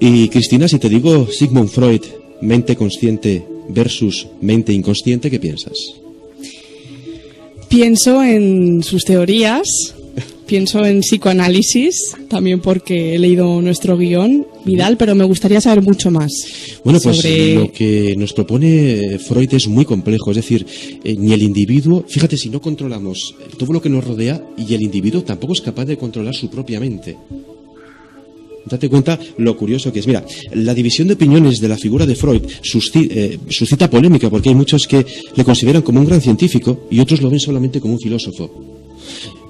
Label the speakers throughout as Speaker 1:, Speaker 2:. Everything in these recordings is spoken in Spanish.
Speaker 1: Y Cristina, si te digo Sigmund Freud, mente consciente versus mente inconsciente, ¿qué piensas?
Speaker 2: Pienso en sus teorías, pienso en psicoanálisis, también porque he leído nuestro guión, Vidal, pero me gustaría saber mucho más.
Speaker 1: Bueno, pues lo que nos propone Freud es muy complejo, es decir, ni el individuo, fíjate, si no controlamos todo lo que nos rodea, y el individuo tampoco es capaz de controlar su propia mente. Date cuenta lo curioso que es. Mira, la división de opiniones de la figura de Freud suscita polémica, porque hay muchos que le consideran como un gran científico y otros lo ven solamente como un filósofo.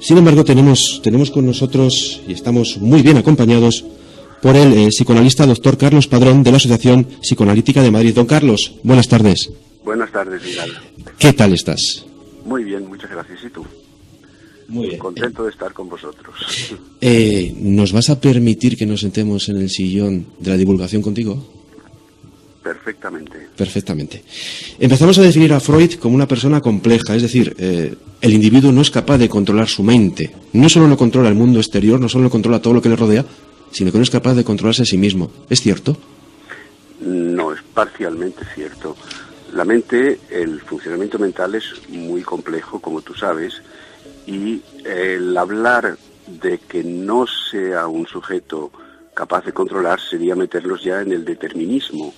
Speaker 1: Sin embargo, tenemos con nosotros, y estamos muy bien acompañados, por el psicoanalista doctor Carlos Padrón, de la Asociación Psicoanalítica de Madrid. Don Carlos, buenas tardes.
Speaker 3: Buenas tardes, Vidal.
Speaker 1: ¿Qué tal estás?
Speaker 3: Muy bien, muchas gracias. ¿Y tú?
Speaker 1: Muy bien.
Speaker 3: Contento de estar con vosotros.
Speaker 1: ¿Nos vas a permitir que nos sentemos en el sillón de la divulgación contigo?
Speaker 3: Perfectamente.
Speaker 1: Perfectamente. Empezamos a definir a Freud como una persona compleja, es decir, el individuo no es capaz de controlar su mente. No solo no controla el mundo exterior, no solo no controla todo lo que le rodea, sino que no es capaz de controlarse a sí mismo. ¿Es cierto?
Speaker 3: No, es parcialmente cierto. La mente, el funcionamiento mental es muy complejo, como tú sabes, y el hablar de que no sea un sujeto capaz de controlar sería meterlos ya en el determinismo,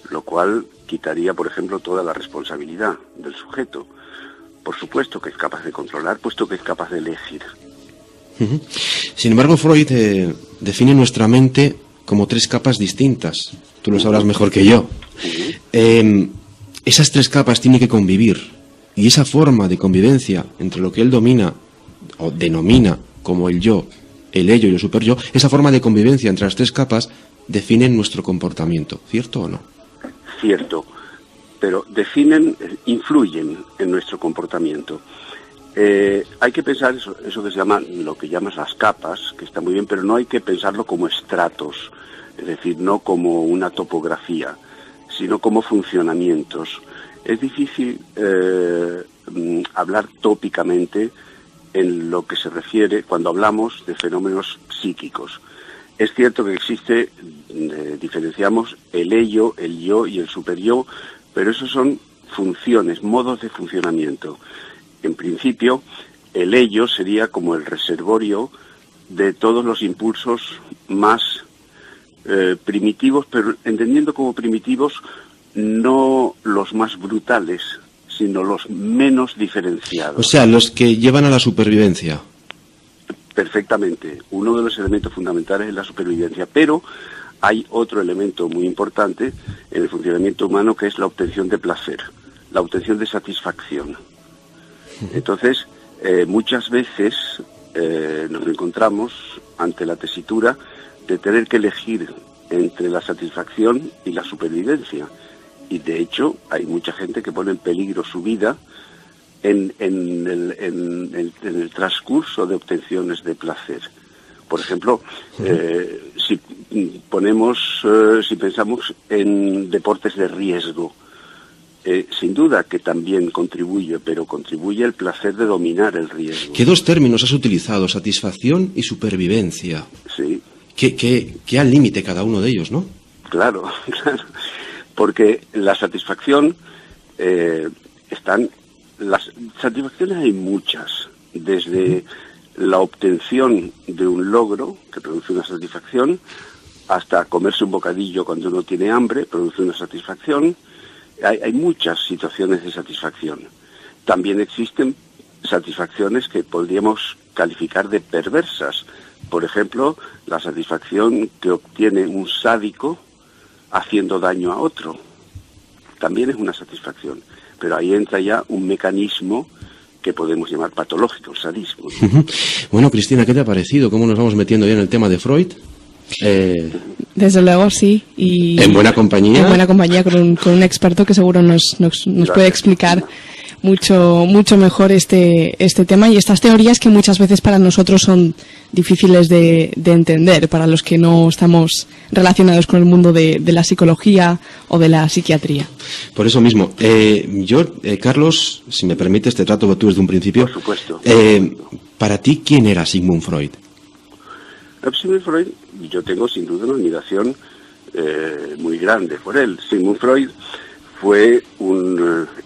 Speaker 3: lo cual quitaría, por ejemplo, toda la responsabilidad del sujeto. Por supuesto que es capaz de controlar, puesto que es capaz de elegir.
Speaker 1: Sin embargo, Freud define nuestra mente como 3 capas distintas. Tú lo sabrás mejor que yo. Esas 3 capas tienen que convivir. Y esa forma de convivencia entre lo que él domina o denomina como el yo, el ello y el superyo, esa forma de convivencia entre las 3 capas definen nuestro comportamiento. ¿Cierto o no? Cierto,
Speaker 3: pero influyen en nuestro comportamiento. Hay que pensar eso que se llama, lo que llamas las capas, que está muy bien, pero no hay que pensarlo como estratos, es decir, no como una topografía, sino como funcionamientos. Es difícil hablar tópicamente en lo que se refiere cuando hablamos de fenómenos psíquicos. Es cierto que diferenciamos el ello, el yo y el superyo, pero esos son funciones, modos de funcionamiento. En principio, el ello sería como el reservorio de todos los impulsos más primitivos, pero entendiendo como primitivos no los más brutales, sino los menos diferenciados.
Speaker 1: O sea, los que llevan a la supervivencia.
Speaker 3: Perfectamente. Uno de los elementos fundamentales es la supervivencia, pero hay otro elemento muy importante en el funcionamiento humano que es la obtención de placer, la obtención de satisfacción. Entonces, muchas veces nos encontramos ante la tesitura de tener que elegir entre la satisfacción y la supervivencia. Y de hecho hay mucha gente que pone en peligro su vida en el transcurso de obtenciones de placer. Por ejemplo, si pensamos en deportes de riesgo, sin duda que también contribuye, pero contribuye el placer de dominar el riesgo.
Speaker 1: ¿Qué 2 términos has utilizado? Satisfacción y supervivencia.
Speaker 3: Sí.
Speaker 1: ¿Qué al límite cada uno de ellos, no?
Speaker 3: Claro, claro. Porque la satisfacción, las satisfacciones hay muchas, desde la obtención de un logro, que produce una satisfacción, hasta comerse un bocadillo cuando uno tiene hambre, produce una satisfacción. Hay muchas situaciones de satisfacción. También existen satisfacciones que podríamos calificar de perversas. Por ejemplo, la satisfacción que obtiene un sádico haciendo daño a otro. También es una satisfacción. Pero ahí entra ya un mecanismo que podemos llamar patológico, el sadismo.
Speaker 1: Bueno, Cristina, ¿qué te ha parecido? ¿Cómo nos vamos metiendo ya en el tema de Freud?
Speaker 2: Desde luego, sí. Y
Speaker 1: en buena compañía.
Speaker 2: En buena compañía con un experto que seguro nos puede explicar mucho mejor este tema y estas teorías que muchas veces para nosotros son difíciles de entender, para los que no estamos relacionados con el mundo de la psicología o de la psiquiatría.
Speaker 1: Por eso mismo, Carlos, si me permites, te trato tú desde un principio.
Speaker 3: Por supuesto.
Speaker 1: Para ti, ¿quién era Sigmund Freud?
Speaker 3: Sigmund Freud, yo tengo sin duda una admiración muy grande por él. Sigmund Freud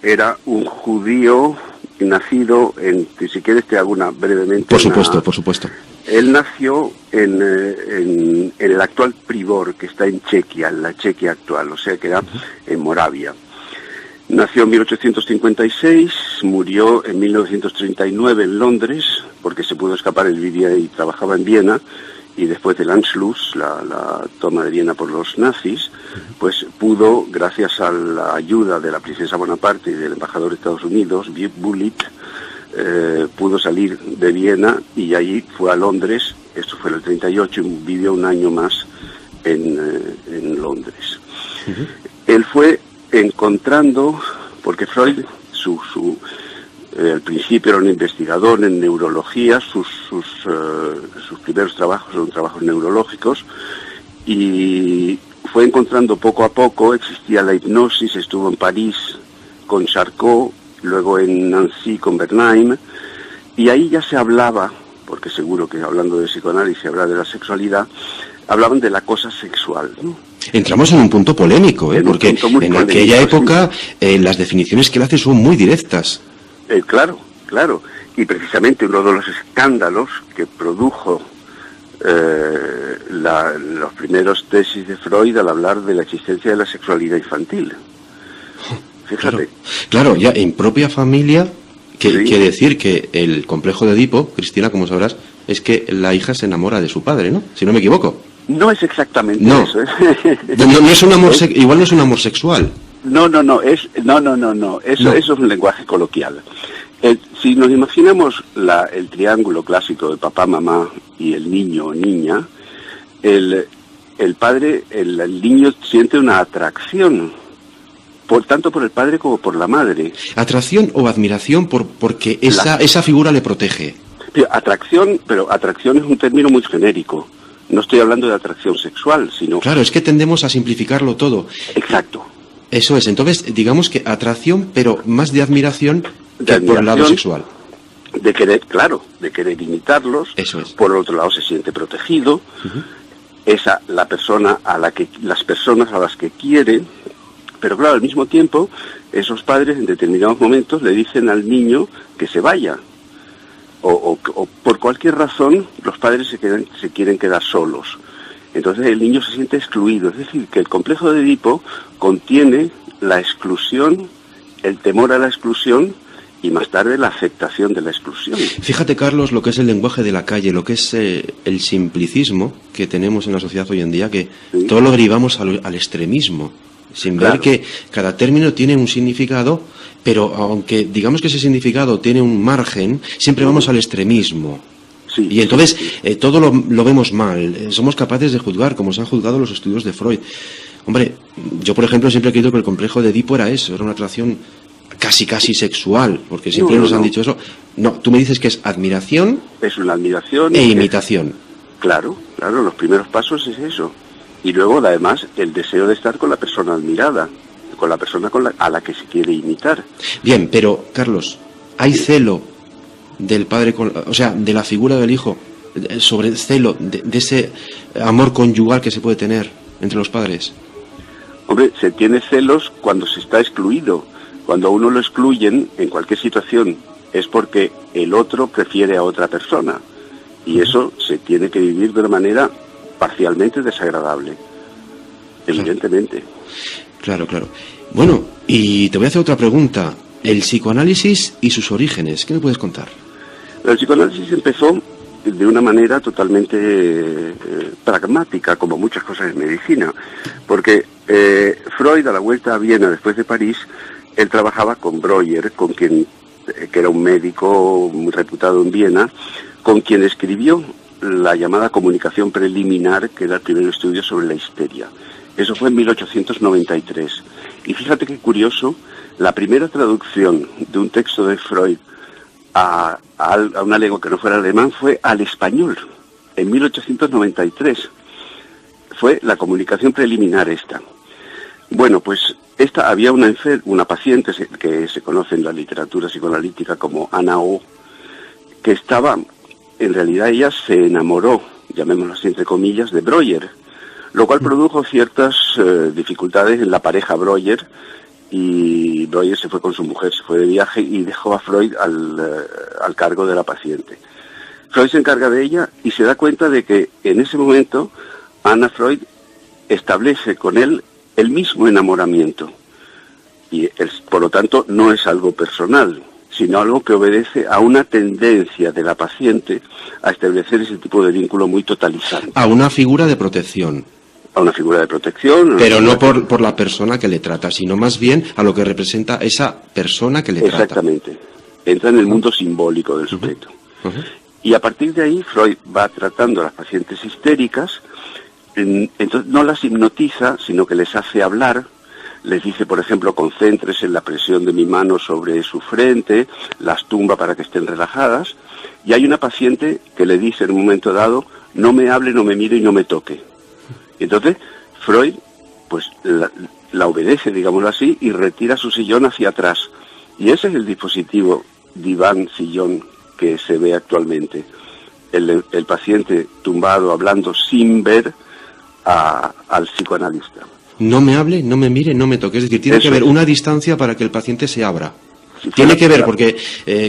Speaker 3: era un judío nacido si quieres te hago brevemente.
Speaker 1: Por supuesto.
Speaker 3: Él nació en el actual Pribor, que está en Chequia, en la Chequia actual, o sea que era en Moravia. Nació en 1856, murió en 1939 en Londres, porque se pudo escapar, él vivía y trabajaba en Viena, y después del Anschluss, la toma de Viena por los nazis, pues pudo, gracias a la ayuda de la princesa Bonaparte y del embajador de Estados Unidos, Bullitt, pudo salir de Viena y allí fue a Londres, esto fue en el 38, y vivió un año más en Londres. Él fue encontrando, porque Freud, al principio era un investigador en neurología, sus primeros trabajos son trabajos neurológicos, y fue encontrando poco a poco, existía la hipnosis, estuvo en París con Charcot, luego en Nancy con Bernheim, y ahí ya se hablaba, porque seguro que hablando de psicoanálisis se habla de la sexualidad, hablaban de la cosa sexual, ¿no?
Speaker 1: Entramos en un punto polémico, porque en aquella época las definiciones que él hace son muy directas.
Speaker 3: Claro, y precisamente uno de los escándalos que produjo los primeros tesis de Freud al hablar de la existencia de la sexualidad infantil. Fíjate.
Speaker 1: Claro, ya en propia familia, quiere decir que el complejo de Edipo, Cristina, como sabrás, es que la hija se enamora de su padre, ¿no? Si no me equivoco.
Speaker 3: No es exactamente eso.
Speaker 1: No es un amor igual no es un amor sexual.
Speaker 3: No. Eso es un lenguaje coloquial. Si nos imaginamos el triángulo clásico de papá, mamá y el niño o niña, el niño siente una atracción, tanto por el padre como por la madre.
Speaker 1: ¿Atracción o admiración porque esa figura le protege?
Speaker 3: Pero atracción es un término muy genérico. No estoy hablando de atracción sexual, sino...
Speaker 1: Claro, es que tendemos a simplificarlo todo.
Speaker 3: Exacto.
Speaker 1: Eso es, entonces digamos que atracción, pero más de admiración que por el lado sexual.
Speaker 3: De querer imitarlos.
Speaker 1: Eso es.
Speaker 3: Por otro lado se siente protegido. Las personas a las que quiere, pero claro, al mismo tiempo, esos padres en determinados momentos le dicen al niño que se vaya. O por cualquier razón los padres se quieren quedar solos. Entonces el niño se siente excluido. Es decir, que el complejo de Edipo contiene la exclusión, el temor a la exclusión y más tarde la aceptación de la exclusión.
Speaker 1: Fíjate, Carlos, lo que es el lenguaje de la calle, lo que es el simplicismo que tenemos en la sociedad hoy en día, que todo lo derivamos al extremismo, sin ver que cada término tiene un significado, pero aunque digamos que ese significado tiene un margen, siempre vamos al extremismo. Y entonces todo lo vemos mal, somos capaces de juzgar, como se han juzgado los estudios de Freud. Hombre, yo por ejemplo siempre he creído que el complejo de Edipo era eso, era una atracción casi sexual, porque siempre nos han dicho eso. No, tú me dices que es admiración.
Speaker 3: Es una admiración.
Speaker 1: E imitación.
Speaker 3: Claro, los primeros pasos es eso. Y luego además el deseo de estar con la persona admirada, con la persona a la que se quiere imitar.
Speaker 1: Bien, pero Carlos, ¿hay celo del padre, de la figura del hijo, sobre el celo de ese amor conyugal que se puede tener entre los padres?
Speaker 3: Hombre, se tiene celos cuando se está excluido. Cuando a uno lo excluyen en cualquier situación es porque el otro prefiere a otra persona. Y eso se tiene que vivir de una manera parcialmente desagradable. Evidentemente.
Speaker 1: Claro. Bueno, y te voy a hacer otra pregunta. El psicoanálisis y sus orígenes, ¿qué me puedes contar?
Speaker 3: El psicoanálisis empezó de una manera totalmente pragmática, como muchas cosas en medicina, porque Freud, a la vuelta a Viena después de París, él trabajaba con Breuer, que era un médico muy reputado en Viena, con quien escribió la llamada comunicación preliminar, que era el primer estudio sobre la histeria. Eso fue en 1893. Y fíjate qué curioso, la primera traducción de un texto de Freud a una lengua que no fuera alemán fue al español, en 1893. Fue la comunicación preliminar esta. Bueno, pues había una paciente que se conoce en la literatura psicoanalítica como Ana O, que en realidad ella se enamoró, llamémoslo así entre comillas, de Breuer, lo cual produjo ciertas dificultades en la pareja Breuer, y Breuer se fue con su mujer, se fue de viaje y dejó a Freud al cargo de la paciente. Freud se encarga de ella y se da cuenta de que en ese momento Anna Freud establece con él el mismo enamoramiento. Y por lo tanto no es algo personal, sino algo que obedece a una tendencia de la paciente a establecer ese tipo de vínculo muy totalizante.
Speaker 1: A una figura de protección.
Speaker 3: A una figura de protección.
Speaker 1: Pero no por la persona que le trata, sino más bien a lo que representa esa persona que le trata.
Speaker 3: Exactamente. Entra en el mundo simbólico del sujeto. Y a partir de ahí Freud va tratando a las pacientes histéricas, entonces no las hipnotiza, sino que les hace hablar. Les dice, por ejemplo, concéntrese en la presión de mi mano sobre su frente, las tumba para que estén relajadas. Y hay una paciente que le dice en un momento dado, no me hable, no me mire y no me toque. Y entonces Freud pues la obedece, digámoslo así, y retira su sillón hacia atrás. Y ese es el dispositivo diván-sillón que se ve actualmente. El paciente tumbado, hablando sin ver al psicoanalista.
Speaker 1: No me hable, no me mire, no me toque. Es decir, tiene que haber una distancia para que el paciente se abra. Tiene que ver, porque,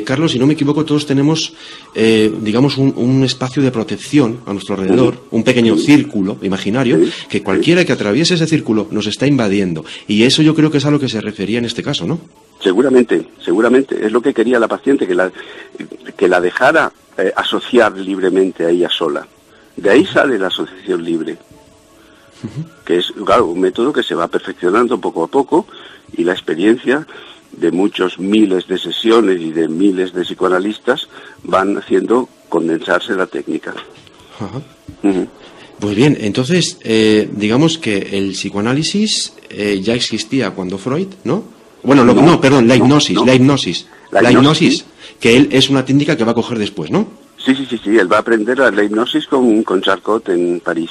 Speaker 1: Carlos, si no me equivoco, todos tenemos, digamos, un espacio de protección a nuestro alrededor, un pequeño círculo imaginario, que cualquiera que atraviese ese círculo nos está invadiendo. Y eso yo creo que es a lo que se refería en este caso, ¿no?
Speaker 3: Seguramente. Es lo que quería la paciente, que la dejara asociar libremente a ella sola. De ahí sale la asociación libre. Que es, claro, un método que se va perfeccionando poco a poco, y la experiencia de muchos miles de sesiones y de miles de psicoanalistas van haciendo condensarse la técnica.
Speaker 1: Pues bien, entonces, digamos que el psicoanálisis ya existía cuando Freud, ¿no? Bueno, la hipnosis, que él es una técnica que va a coger después, ¿no?
Speaker 3: Sí, él va a aprender la hipnosis con Charcot en París.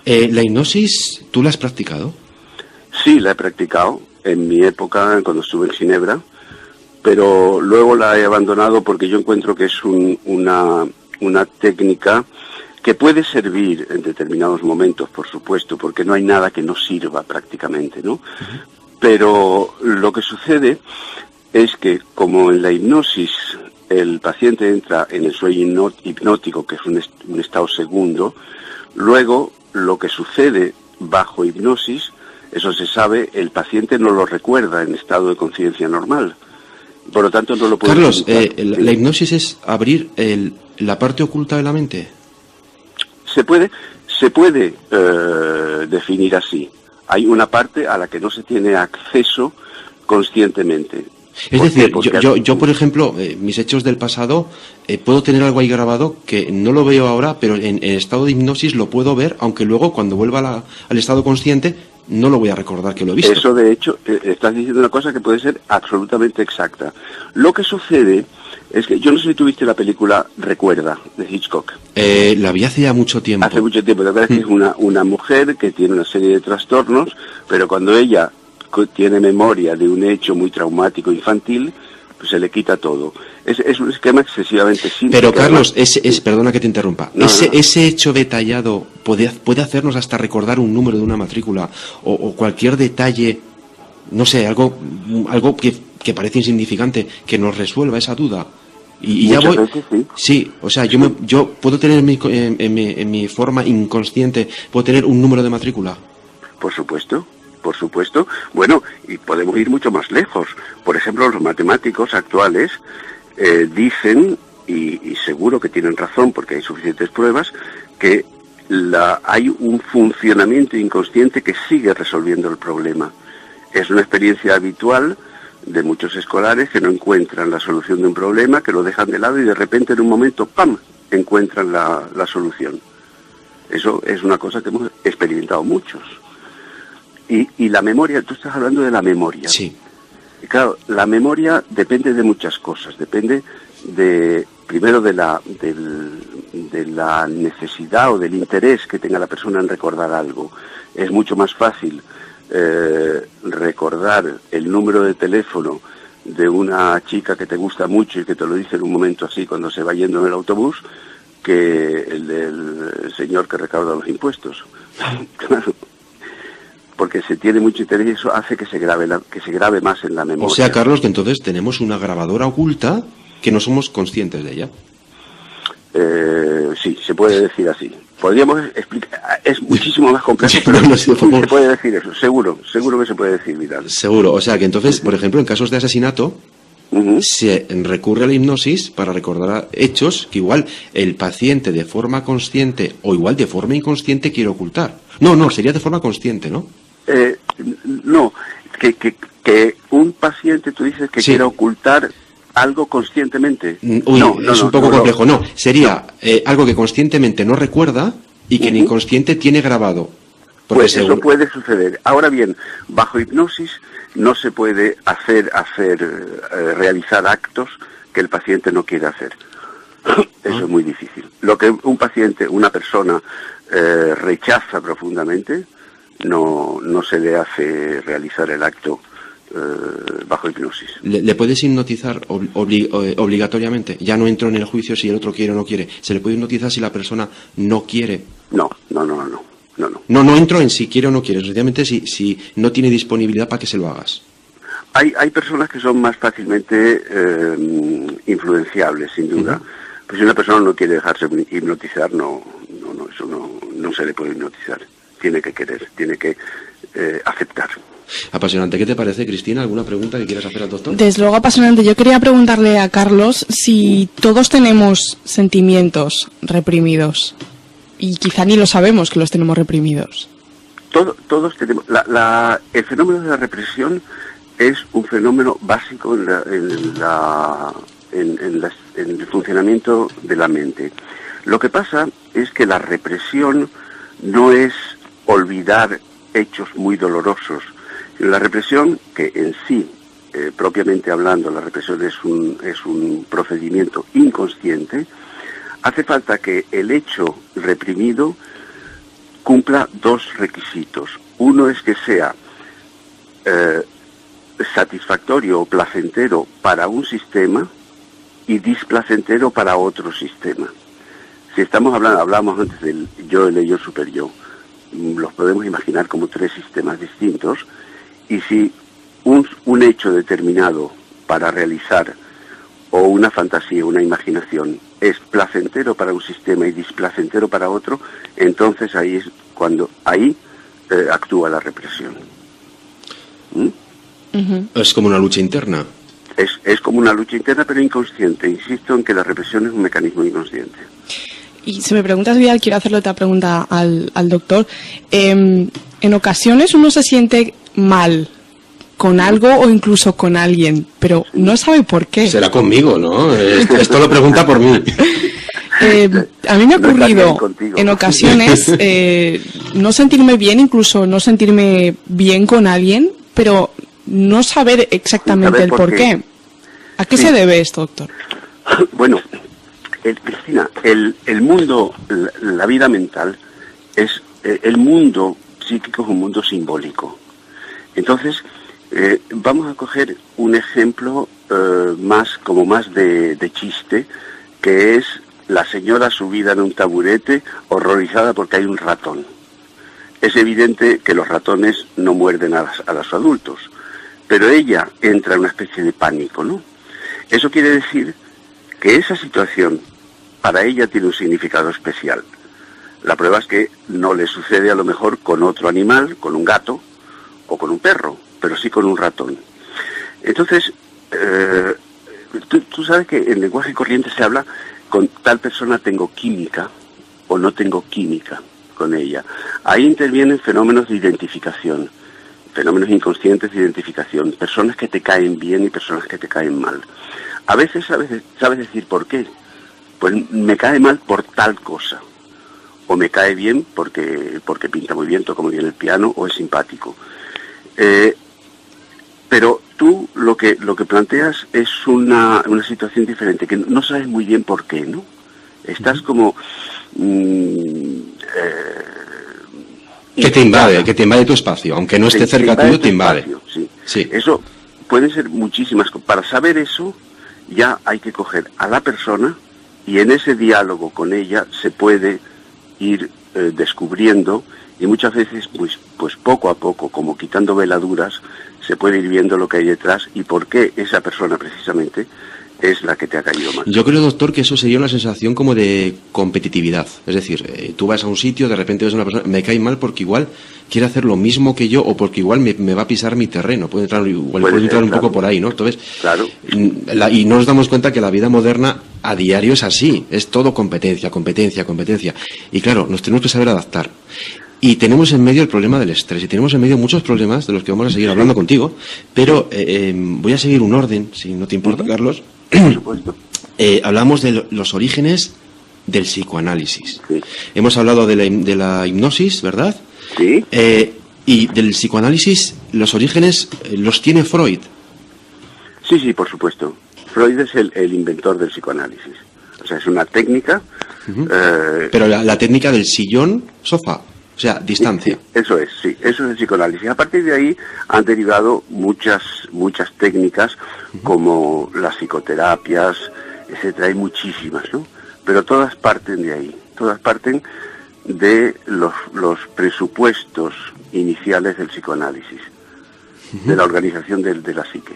Speaker 1: ¿La hipnosis tú la has practicado?
Speaker 3: Sí, la he practicado en mi época, cuando estuve en Ginebra, pero luego la he abandonado porque yo encuentro que es una técnica que puede servir en determinados momentos, por supuesto, porque no hay nada que no sirva prácticamente, ¿no? Pero lo que sucede es que, como en la hipnosis el paciente entra en el sueño hipnótico, que es un estado segundo, luego lo que sucede bajo hipnosis, eso se sabe, el paciente no lo recuerda en estado de conciencia normal. Por lo tanto, no lo puede...
Speaker 1: Carlos, ¿la hipnosis es abrir la parte oculta de la mente?
Speaker 3: Se puede definir así. Hay una parte a la que no se tiene acceso conscientemente.
Speaker 1: Es decir, yo por ejemplo, mis hechos del pasado, puedo tener algo ahí grabado que no lo veo ahora, pero en estado de hipnosis lo puedo ver, aunque luego cuando vuelva al estado consciente no lo voy a recordar que lo he visto.
Speaker 3: Eso, de hecho, estás diciendo una cosa que puede ser absolutamente exacta. Lo que sucede es que, yo no sé si tuviste la película Recuerda, de Hitchcock.
Speaker 1: La vi hace ya mucho tiempo.
Speaker 3: Hace mucho tiempo. La verdad es que es una mujer que tiene una serie de trastornos, pero cuando ella tiene memoria de un hecho muy traumático infantil, pues se le quita todo. Es un esquema excesivamente simple.
Speaker 1: Pero Carlos, perdona que te interrumpa, ese hecho detallado puede hacernos hasta recordar un número de una matrícula o cualquier detalle, no sé, algo que parece insignificante, que nos resuelva esa duda. Y ya voy. Sí, o sea, yo puedo tener en mi forma inconsciente, puedo tener un número de matrícula.
Speaker 3: Por supuesto. Bueno, y podemos ir mucho más lejos. Por ejemplo, los matemáticos actuales dicen, y seguro que tienen razón porque hay suficientes pruebas, que hay un funcionamiento inconsciente que sigue resolviendo el problema. Es una experiencia habitual de muchos escolares que no encuentran la solución de un problema, que lo dejan de lado y de repente en un momento, ¡pam!, encuentran la solución. Eso es una cosa que hemos experimentado muchos. Y la memoria, tú estás hablando de la memoria.
Speaker 1: Sí.
Speaker 3: Y claro, la memoria depende de muchas cosas. Depende primero de la necesidad o del interés que tenga la persona en recordar algo. Es mucho más fácil recordar el número de teléfono de una chica que te gusta mucho y que te lo dice en un momento así cuando se va yendo en el autobús, que el del señor que recauda los impuestos. Claro. Porque se tiene mucho interés y eso hace que se grabe más en la memoria.
Speaker 1: O sea, Carlos, que entonces tenemos una grabadora oculta que no somos conscientes de ella.
Speaker 3: Sí, se puede decir así. Podríamos explicar, es muchísimo más complejo, pero
Speaker 1: no,
Speaker 3: se puede decir eso, seguro que se puede decir, Vidal.
Speaker 1: Seguro, o sea que entonces, por ejemplo, en casos de asesinato, se recurre a la hipnosis para recordar hechos que igual el paciente de forma consciente o igual de forma inconsciente quiere ocultar. No, sería de forma consciente, ¿no?
Speaker 3: No, que un paciente, tú dices que quiere ocultar algo conscientemente.
Speaker 1: Es un poco complejo. No, sería algo que conscientemente no recuerda y que el inconsciente tiene grabado.
Speaker 3: Pues eso puede suceder. Ahora bien, bajo hipnosis no se puede realizar actos que el paciente no quiere hacer. Eso es muy difícil. Lo que una persona rechaza profundamente, no se le hace realizar el acto bajo hipnosis.
Speaker 1: ¿Le puedes hipnotizar obligatoriamente? Ya no entro en el juicio si el otro quiere o no quiere. ¿Se le puede hipnotizar si la persona no quiere?
Speaker 3: No.
Speaker 1: No entro en si quiere o no quiere. Sencillamente si no tiene disponibilidad para que se lo hagas.
Speaker 3: Hay personas que son más fácilmente influenciables, sin duda. Pues si una persona no quiere dejarse hipnotizar, eso no se le puede hipnotizar. Tiene que querer, tiene que aceptar.
Speaker 1: Apasionante. ¿Qué te parece, Cristina? ¿Alguna pregunta que quieras hacer al doctor?
Speaker 2: Desde luego apasionante. Yo quería preguntarle a Carlos si todos tenemos sentimientos reprimidos y quizá ni lo sabemos que los tenemos reprimidos.
Speaker 3: Todos tenemos. El fenómeno de la represión es un fenómeno básico en el funcionamiento de la mente. Lo que pasa es que la represión no es olvidar hechos muy dolorosos. La represión, que en sí, propiamente hablando, la represión es un procedimiento inconsciente, hace falta que el hecho reprimido cumpla dos requisitos. Uno es que sea satisfactorio o placentero para un sistema y displacentero para otro sistema. Si hablamos antes del yo, el ello, super yo, los podemos imaginar como tres sistemas distintos, y si un hecho determinado para realizar, o una fantasía, una imaginación, es placentero para un sistema y displacentero para otro, entonces ahí es cuando actúa la represión.
Speaker 1: Es como una lucha interna.
Speaker 3: Es como una lucha interna, pero inconsciente. Insisto en que la represión es un mecanismo inconsciente.
Speaker 2: Y si me preguntas, Vidal, quiero hacerle otra pregunta al doctor. En ocasiones uno se siente mal con algo o incluso con alguien, pero no sabe por qué.
Speaker 1: Será conmigo, ¿no? Esto lo pregunta por mí.
Speaker 2: A mí me ha ocurrido en ocasiones no sentirme bien, incluso no sentirme bien con alguien, pero no saber exactamente el por qué. ¿A qué se debe esto, doctor?
Speaker 3: Bueno, Cristina, el mundo, la vida mental, el mundo psíquico es un mundo simbólico. Entonces, vamos a coger un ejemplo más de chiste, que es la señora subida en un taburete, horrorizada porque hay un ratón. Es evidente que los ratones no muerden a los adultos, pero ella entra en una especie de pánico, ¿no? Eso quiere decir que esa situación para ella tiene un significado especial. La prueba es que no le sucede a lo mejor con otro animal, con un gato o con un perro, pero sí con un ratón. Entonces, tú sabes que en lenguaje corriente se habla con tal persona tengo química o no tengo química con ella. Ahí intervienen fenómenos de identificación, fenómenos inconscientes de identificación, personas que te caen bien y personas que te caen mal. A veces sabes decir por qué. Pues me cae mal por tal cosa, o me cae bien porque pinta muy bien, toca muy bien el piano, o es simpático. Pero tú lo que planteas es una situación diferente, que no sabes muy bien por qué, ¿no? Estás como...
Speaker 1: que te invade tu espacio, aunque no esté cerca tuyo, te invade.
Speaker 3: Espacio, sí. Eso pueden ser muchísimas cosas. Para saber eso, ya hay que coger a la persona Y en ese diálogo con ella se puede ir descubriendo, y muchas veces pues poco a poco, como quitando veladuras, se puede ir viendo lo que hay detrás y por qué esa persona precisamente es la que te ha caído mal.
Speaker 1: Yo creo, doctor, que eso sería una sensación como de competitividad. Es decir, tú vas a un sitio, de repente ves a una persona, me cae mal porque igual quiere hacer lo mismo que yo o porque igual me va a pisar mi terreno. Puede entrar un poco por ahí, ¿no? Entonces,
Speaker 3: claro.
Speaker 1: Y no nos damos cuenta que la vida moderna a diario es así. Es todo competencia, competencia, competencia. Y claro, nos tenemos que saber adaptar. Y tenemos en medio el problema del estrés, y tenemos en medio muchos problemas de los que vamos a seguir hablando contigo, pero voy a seguir un orden, si no te importa, Carlos.
Speaker 3: Por supuesto.
Speaker 1: Hablamos de los orígenes del psicoanálisis.
Speaker 3: Sí.
Speaker 1: Hemos hablado de la hipnosis, ¿verdad?
Speaker 3: Sí.
Speaker 1: Y del psicoanálisis, los orígenes los tiene Freud.
Speaker 3: Sí, por supuesto. Freud es el inventor del psicoanálisis. O sea, es una técnica.
Speaker 1: Pero la técnica del sillón, sofá. O sea, distancia.
Speaker 3: Sí, eso es el psicoanálisis. A partir de ahí han derivado muchas técnicas, como las psicoterapias, etcétera. Hay muchísimas, ¿no? Pero todas parten de ahí. Todas parten de los presupuestos iniciales del psicoanálisis, de la organización de la psique.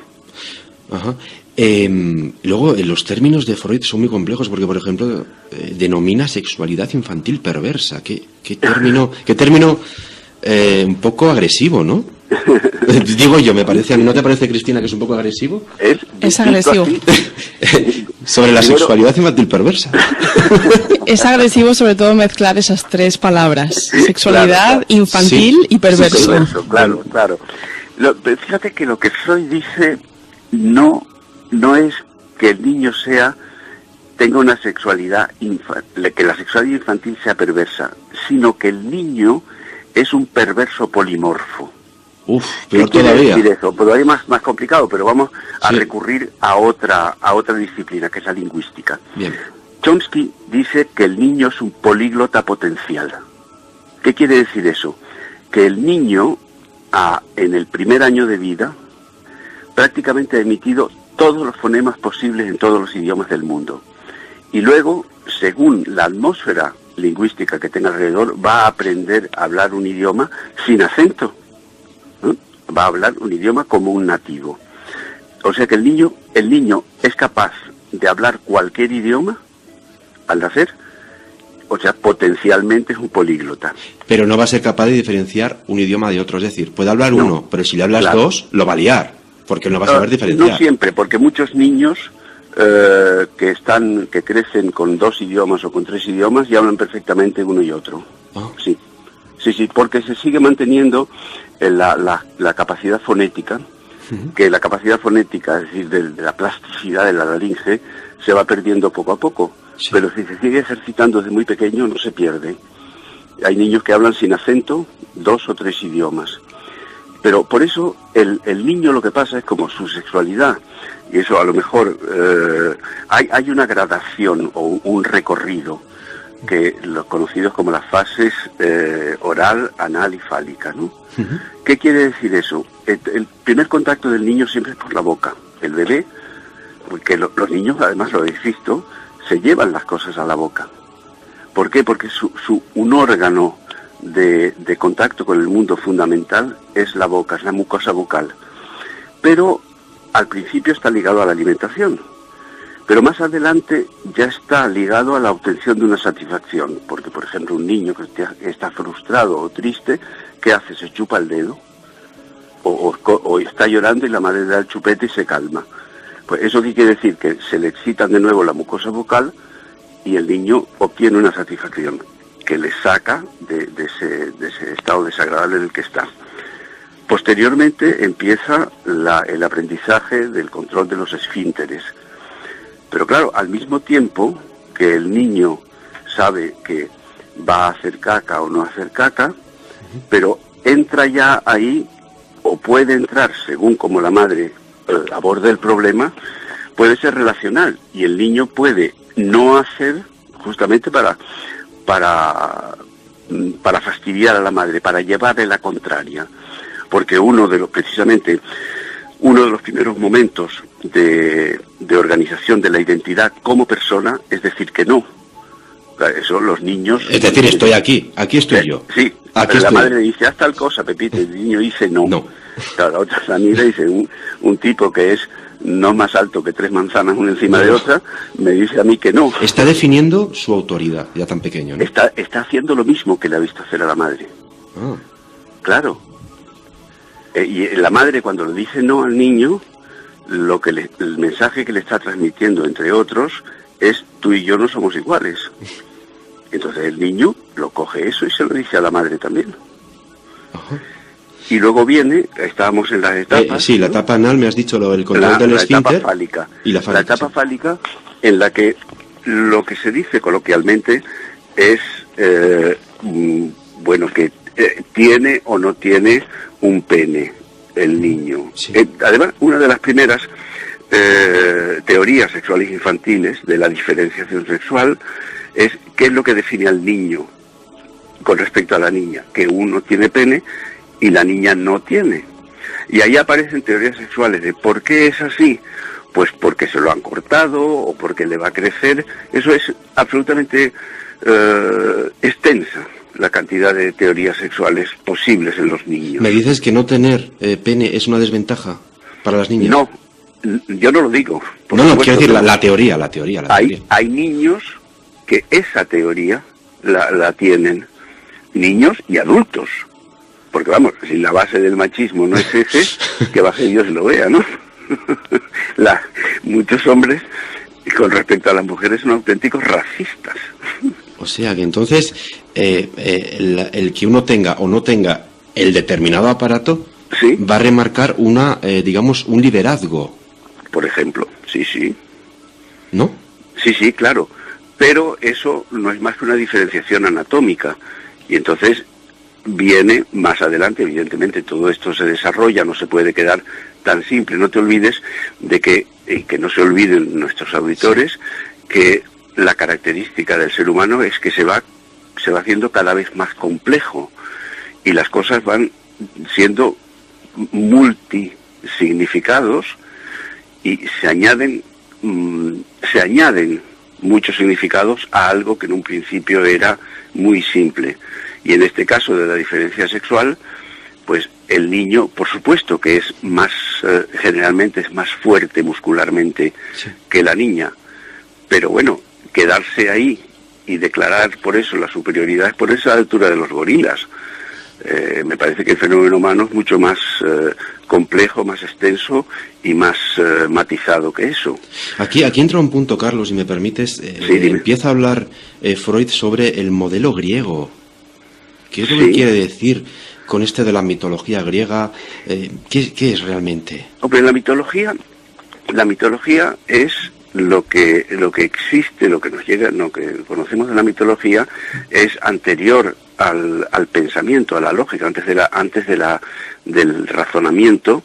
Speaker 1: Ajá. Luego, los términos de Freud son muy complejos porque, por ejemplo, denomina sexualidad infantil perversa. ¿Qué término un poco agresivo, ¿no? Digo yo, me parece. ¿A mí no te parece, Cristina, que es un poco agresivo?
Speaker 2: Es agresivo.
Speaker 1: Sobre la sexualidad infantil perversa.
Speaker 2: Es agresivo sobre todo mezclar esas tres palabras. Sexualidad, infantil y perverso.
Speaker 3: Claro. Fíjate que lo que Freud dice no es que el niño tenga una sexualidad que la sexualidad infantil sea perversa, sino que el niño es un perverso polimorfo.
Speaker 1: Peor todavía.
Speaker 3: Decir eso? Todavía más complicado, pero vamos a recurrir a otra disciplina, que es la lingüística.
Speaker 1: Bien.
Speaker 3: Chomsky dice que el niño es un políglota potencial. ¿Qué quiere decir eso? Que el niño, en el primer año de vida, prácticamente ha emitido todos los fonemas posibles en todos los idiomas del mundo. Y luego, según la atmósfera lingüística que tenga alrededor, va a aprender a hablar un idioma sin acento. Va a hablar un idioma como un nativo. O sea que el niño es capaz de hablar cualquier idioma al nacer. O sea, potencialmente es un políglota.
Speaker 1: Pero no va a ser capaz de diferenciar un idioma de otro. Es decir, puede hablar uno, pero si le hablas dos, lo va a liar. Porque no va a saber diferenciar.
Speaker 3: No siempre, porque muchos niños que crecen con 2 idiomas o con 3 idiomas y hablan perfectamente uno y otro. Sí, porque se sigue manteniendo la capacidad fonética, que la capacidad fonética, es decir, de la plasticidad de la laringe, se va perdiendo poco a poco. Sí. Pero si se sigue ejercitando desde muy pequeño, no se pierde. Hay niños que hablan sin acento 2 o 3 idiomas. Pero por eso el niño, lo que pasa es como su sexualidad, y eso a lo mejor hay una gradación o un recorrido, que los conocidos como las fases oral, anal y fálica, ¿no? ¿Qué quiere decir eso? El primer contacto del niño siempre es por la boca. El bebé, porque los niños, además lo habéis visto, se llevan las cosas a la boca. ¿Por qué? Porque un órgano de contacto con el mundo fundamental es la boca, es la mucosa bucal. Pero al principio está ligado a la alimentación. Pero más adelante ya está ligado a la obtención de una satisfacción. Porque, por ejemplo, un niño que está frustrado o triste, ¿qué hace? Se chupa el dedo. O está llorando y la madre le da el chupete y se calma. Pues eso sí quiere decir que se le excitan de nuevo la mucosa bucal y el niño obtiene una satisfacción que le saca de ese estado desagradable en el que está. Posteriormente empieza el aprendizaje del control de los esfínteres. Pero claro, al mismo tiempo que el niño sabe que va a hacer caca o no hacer caca, pero entra ya ahí, o puede entrar, según como la madre aborde el problema, puede ser relacional, y el niño puede no hacer justamente para fastidiar a la madre, para llevarle la contraria. Porque precisamente uno de los primeros momentos de organización de la identidad como persona es decir que no. Eso los niños...
Speaker 1: Es decir, estoy aquí estoy yo.
Speaker 3: Sí,
Speaker 1: aquí
Speaker 3: la
Speaker 1: estoy.
Speaker 3: madre le dice, haz tal cosa, Pepito, y el niño dice no.
Speaker 1: No.
Speaker 3: Claro, la otra Sanira dice, un tipo que es no más alto que 3 manzanas una encima de otra, me dice a mí que no.
Speaker 1: Está definiendo su autoridad, ya tan pequeño, ¿no?
Speaker 3: Está haciendo lo mismo que le ha visto hacer a la madre.
Speaker 1: Ah.
Speaker 3: Claro. Y la madre cuando le dice no al niño, el mensaje que le está transmitiendo, entre otros, es tú y yo no somos iguales. Entonces el niño lo coge eso y se lo dice a la madre también.
Speaker 1: Ajá.
Speaker 3: Y luego viene, estábamos en las etapas...
Speaker 1: sí, la etapa anal, me has dicho, el control del esfínter.
Speaker 3: La etapa fálica.
Speaker 1: Y la
Speaker 3: etapa
Speaker 1: sí.
Speaker 3: fálica en la que lo que se dice coloquialmente es, que tiene o no tiene un pene el niño.
Speaker 1: Sí.
Speaker 3: Además, una de las primeras teorías sexuales infantiles de la diferenciación sexual es qué es lo que define al niño con respecto a la niña, que uno tiene pene y la niña no tiene. Y ahí aparecen teorías sexuales de por qué es así, pues porque se lo han cortado o porque le va a crecer. Eso es absolutamente extensa, la cantidad de teorías sexuales posibles en los niños.
Speaker 1: ¿Me dices que no tener pene es una desventaja para las niñas?
Speaker 3: No, yo no lo digo.
Speaker 1: No, quiero decir la teoría.
Speaker 3: Hay niños que esa teoría la tienen, niños y adultos. Porque vamos, si la base del machismo no es ese, que baje Dios y lo vea, ¿no? Muchos hombres, con respecto a las mujeres, son auténticos racistas.
Speaker 1: O sea que entonces, el que uno tenga o no tenga el determinado aparato,
Speaker 3: ¿sí?,
Speaker 1: va a remarcar un liderazgo.
Speaker 3: Por ejemplo, sí.
Speaker 1: ¿No?
Speaker 3: Sí, claro. Pero eso no es más que una diferenciación anatómica. Y entonces viene más adelante, evidentemente, todo esto se desarrolla, no se puede quedar tan simple. No te olvides de que no se olviden nuestros auditores, que la característica del ser humano es que se va haciendo cada vez más complejo y las cosas van siendo multisignificados y se añaden muchos significados a algo que en un principio era muy simple. Y en este caso de la diferencia sexual, pues el niño, por supuesto que es más, generalmente es más fuerte muscularmente, sí, que la niña, pero bueno, quedarse ahí y declarar por eso la superioridad es por esa altura de los gorilas. Me parece que el fenómeno humano es mucho más complejo, más extenso y más matizado que eso.
Speaker 1: Aquí entra un punto, Carlos, si me permites.
Speaker 3: Sí,
Speaker 1: empieza a hablar Freud sobre el modelo griego. ¿Qué es lo que quiere decir con este de la mitología griega? ¿Qué es realmente?
Speaker 3: Hombre, la mitología es lo que existe, lo que nos llega, lo que conocemos de la mitología es anterior al pensamiento, a la lógica. Antes del razonamiento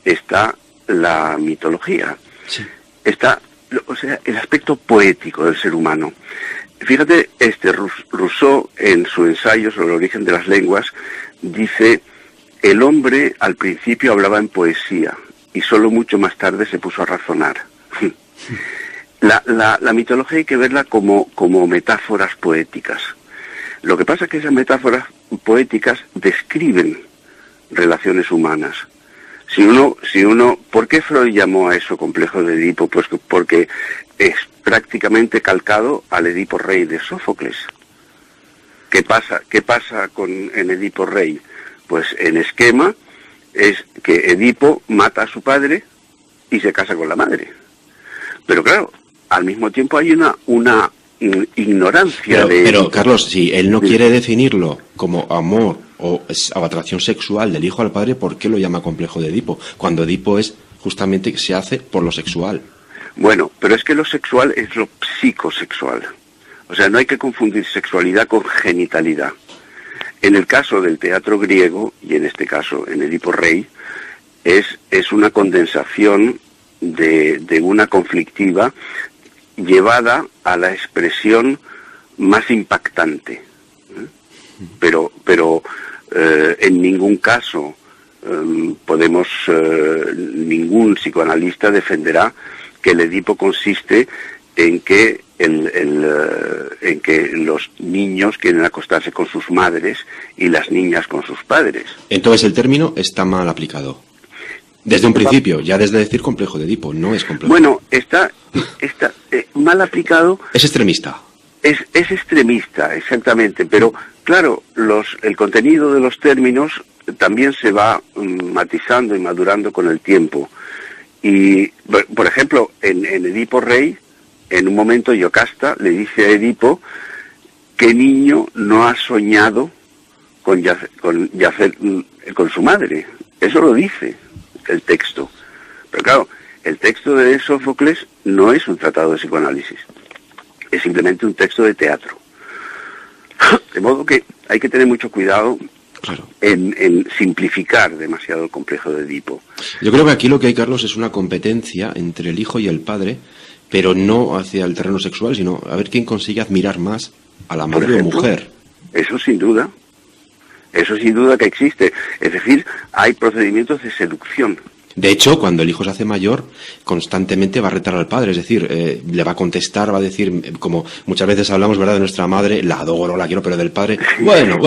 Speaker 3: está la mitología.
Speaker 1: Sí.
Speaker 3: Está, o sea, el aspecto poético del ser humano. Fíjate, Rousseau, en su ensayo sobre el origen de las lenguas, dice: el hombre al principio hablaba en poesía y solo mucho más tarde se puso a razonar. La mitología hay que verla como metáforas poéticas. Lo que pasa es que esas metáforas poéticas describen relaciones humanas. Si uno, ¿por qué Freud llamó a eso complejo de Edipo? Pues porque es prácticamente calcado al Edipo Rey de Sófocles. ¿Qué pasa en Edipo Rey? Pues en esquema es que Edipo mata a su padre y se casa con la madre. Pero claro, al mismo tiempo hay una ignorancia
Speaker 1: pero Carlos, si él no quiere definirlo como amor o atracción sexual del hijo al padre, ¿por qué lo llama complejo de Edipo? Cuando Edipo es justamente que se hace por lo sexual.
Speaker 3: Bueno, pero es que lo sexual es lo psicosexual. O sea, no hay que confundir sexualidad con genitalidad. En el caso del teatro griego, y en este caso en Edipo Rey, es una condensación de una conflictiva llevada a la expresión más impactante. Pero en ningún caso ningún psicoanalista defenderá que el Edipo consiste en que en que los niños quieren acostarse con sus madres y las niñas con sus padres.
Speaker 1: Entonces el término está mal aplicado. Desde un principio, ya desde decir complejo de Edipo, no es complejo.
Speaker 3: Bueno, está mal aplicado.
Speaker 1: Es extremista.
Speaker 3: Es extremista, exactamente, pero claro, el contenido de los términos también se va matizando y madurando con el tiempo. Y, por ejemplo, en Edipo Rey, en un momento Yocasta le dice a Edipo que niño no ha soñado con su madre. Eso lo dice el texto. Pero claro, el texto de Sófocles no es un tratado de psicoanálisis. Es simplemente un texto de teatro. De modo que hay que tener mucho cuidado, claro, en simplificar demasiado el complejo de Edipo.
Speaker 1: Yo creo que aquí lo que hay, Carlos, es una competencia entre el hijo y el padre, pero no hacia el terreno sexual, sino a ver quién consigue admirar más a la madre o mujer.
Speaker 3: Eso sin duda que existe. Es decir, hay procedimientos de seducción.
Speaker 1: De hecho, cuando el hijo se hace mayor, constantemente va a retar al padre, es decir, le va a contestar, va a decir, como muchas veces hablamos, ¿verdad?, de nuestra madre, la adoro, la quiero, pero del padre, bueno,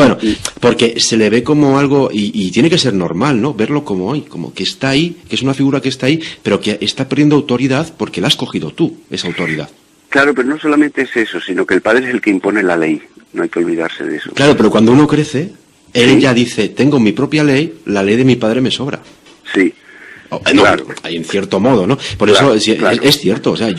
Speaker 1: porque se le ve como algo, y tiene que ser normal, ¿no?, verlo como hoy, como que está ahí, que es una figura que está ahí, pero que está perdiendo autoridad porque la has cogido tú, esa autoridad.
Speaker 3: Claro, pero no solamente es eso, sino que el padre es el que impone la ley, no hay que olvidarse de eso.
Speaker 1: Claro, pero cuando uno crece, él ya dice, tengo mi propia ley, la ley de mi padre me sobra.
Speaker 3: Sí.
Speaker 1: No, claro. Hay en cierto modo, ¿no? Por eso es cierto, o sea,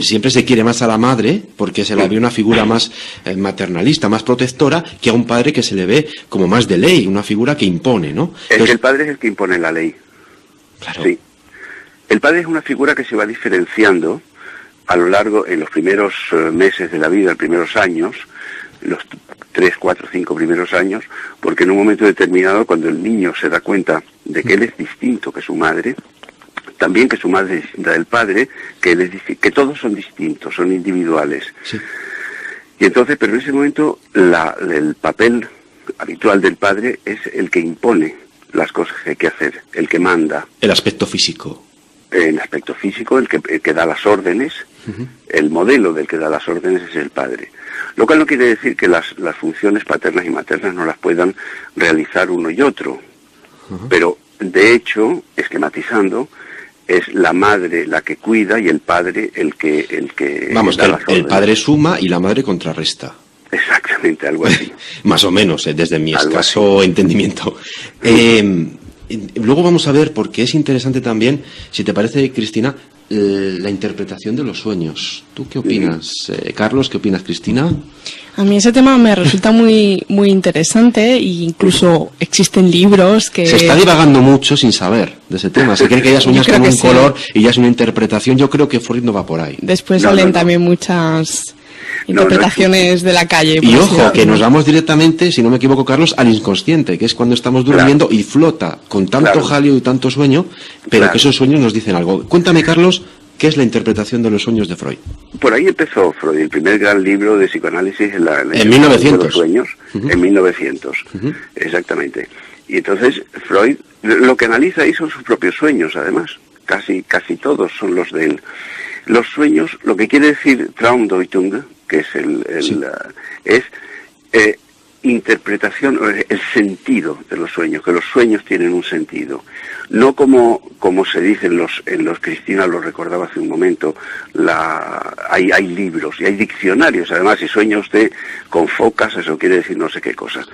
Speaker 1: siempre se quiere más a la madre porque se la ve una figura más maternalista, más protectora, que a un padre que se le ve como más de ley, una figura que impone, ¿no?
Speaker 3: Entonces, el padre es el que impone la ley.
Speaker 1: Claro.
Speaker 3: Sí. El padre es una figura que se va diferenciando a lo largo, en los primeros meses de la vida, los primeros años, los 3, 4, 5 primeros años, porque en un momento determinado, cuando el niño se da cuenta de que él es distinto que su madre, también que su madre es distinta del padre, que todos son distintos, son individuales.
Speaker 1: Sí.
Speaker 3: Y entonces, pero en ese momento, el papel habitual del padre es el que impone las cosas que hay que hacer, el que manda.
Speaker 1: El aspecto físico.
Speaker 3: El aspecto físico, el que da las órdenes, el modelo del que da las órdenes es el padre. Lo cual no quiere decir que las funciones paternas y maternas no las puedan realizar uno y otro. Pero, de hecho, esquematizando, es la madre la que cuida y el padre el que
Speaker 1: Vamos, que el padre suma y la madre contrarresta.
Speaker 3: Exactamente, algo así.
Speaker 1: Más o menos, desde mi escaso entendimiento. Luego vamos a ver, porque es interesante también, si te parece, Cristina, la interpretación de los sueños. ¿Tú qué opinas, Carlos? ¿Qué opinas, Cristina?
Speaker 2: A mí ese tema me resulta muy muy interesante, e incluso existen libros que...
Speaker 1: Se está divagando mucho sin saber de ese tema. Se cree que ya sueñas con un color y ya es una interpretación. Yo creo que Freud no va por ahí.
Speaker 2: Después salen también muchas interpretaciones de la calle.
Speaker 1: Y ojo, que nos vamos directamente, si no me equivoco, Carlos, al inconsciente, que es cuando estamos durmiendo y flota con tanto jaleo y tanto sueño, pero que esos sueños nos dicen algo. Cuéntame, Carlos, ¿qué es la interpretación de los sueños de Freud?
Speaker 3: Por ahí empezó Freud, el primer gran libro de psicoanálisis en
Speaker 1: 1900.
Speaker 3: De los sueños, en 1900, exactamente. Y entonces Freud lo que analiza ahí son sus propios sueños, además. Casi todos son los de él. Los sueños, lo que quiere decir Traumdeutung, que es interpretación, el sentido de los sueños, que los sueños tienen un sentido. No como se dice en los Cristina lo recordaba hace un momento, hay libros y hay diccionarios, además, si sueña usted con focas, eso quiere decir no sé qué cosa.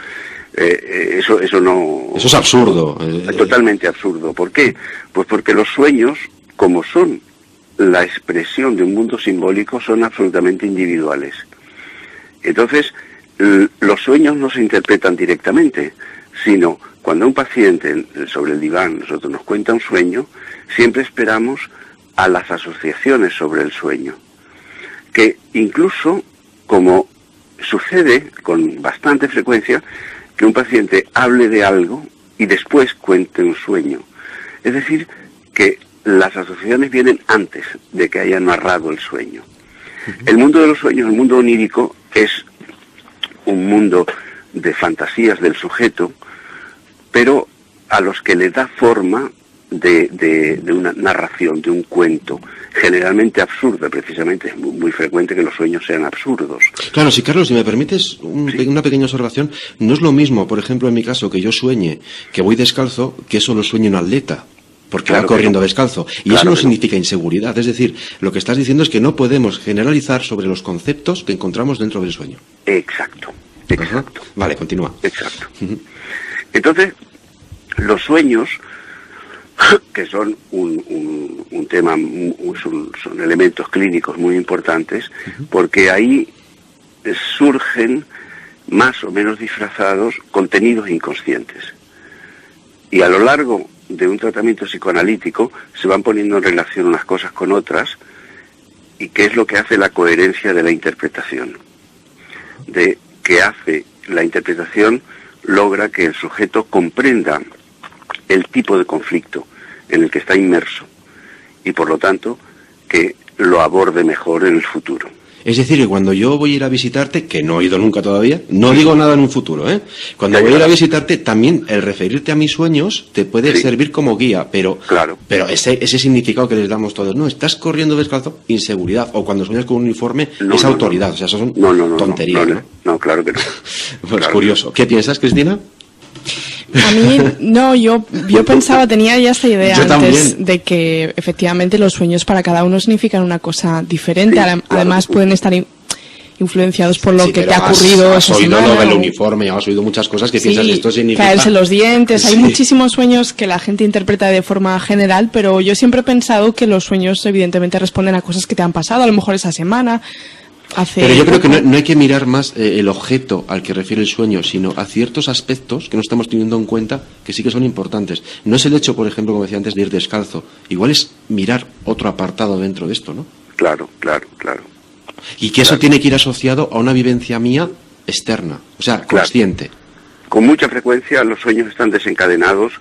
Speaker 3: Eso no...
Speaker 1: Eso es absurdo.
Speaker 3: Es totalmente absurdo. ¿Por qué? Pues porque los sueños, como son la expresión de un mundo simbólico, son absolutamente individuales. Entonces, los sueños no se interpretan directamente, sino cuando un paciente sobre el diván nosotros nos cuenta un sueño, siempre esperamos a las asociaciones sobre el sueño, que incluso, como sucede con bastante frecuencia, que un paciente hable de algo y después cuente un sueño. Es decir, que las asociaciones vienen antes de que haya narrado el sueño. El mundo de los sueños, el mundo onírico, es un mundo de fantasías del sujeto, pero a los que le da forma de una narración, de un cuento, generalmente absurdo, precisamente es muy frecuente que los sueños sean absurdos.
Speaker 1: Claro, si Carlos, si me permites una pequeña observación, no es lo mismo, por ejemplo, en mi caso, que yo sueñe que voy descalzo, que solo sueñe un atleta, porque va corriendo descalzo. Y eso no significa inseguridad, es decir, lo que estás diciendo es que no podemos generalizar sobre los conceptos que encontramos dentro del sueño.
Speaker 3: Exacto.
Speaker 1: Vale, continúa.
Speaker 3: Exacto. Entonces, los sueños, que son un tema, son elementos clínicos muy importantes, porque ahí surgen más o menos disfrazados contenidos inconscientes. Y a lo largo de un tratamiento psicoanalítico se van poniendo en relación unas cosas con otras, y qué es lo que hace la coherencia de la interpretación. La interpretación logra que el sujeto comprenda el tipo de conflicto en el que está inmerso y por lo tanto que lo aborde mejor en el futuro.
Speaker 1: Es decir, que cuando yo voy a ir a visitarte, que no he ido nunca todavía, no digo nada en un futuro, ¿eh? Cuando voy a ir a visitarte, también el referirte a mis sueños te puede servir como guía, pero ese significado que les damos todos, no, estás corriendo descalzo, inseguridad, o cuando sueñas con un uniforme, es autoridad, o sea, eso son tonterías, ¿no?
Speaker 3: No, claro que no.
Speaker 1: Pues claro, curioso. ¿Qué piensas, Cristina?
Speaker 2: A mí, no, yo pensaba, tenía ya esta idea antes de que efectivamente los sueños para cada uno significan una cosa diferente, además pueden estar influenciados por lo que te ha ocurrido esa semana. Has oído
Speaker 1: lo del uniforme, has oído muchas cosas que piensas esto significa...
Speaker 2: caerse los dientes, hay muchísimos sueños que la gente interpreta de forma general, pero yo siempre he pensado que los sueños evidentemente responden a cosas que te han pasado, a lo mejor esa semana...
Speaker 1: Pero yo creo que no hay que mirar más el objeto al que refiere el sueño, sino a ciertos aspectos que no estamos teniendo en cuenta que sí que son importantes. No es el hecho, por ejemplo, como decía antes, de ir descalzo. Igual es mirar otro apartado dentro de esto, ¿no?
Speaker 3: Claro.
Speaker 1: Y que eso tiene que ir asociado a una vivencia mía externa, o sea, consciente.
Speaker 3: Con mucha frecuencia los sueños están desencadenados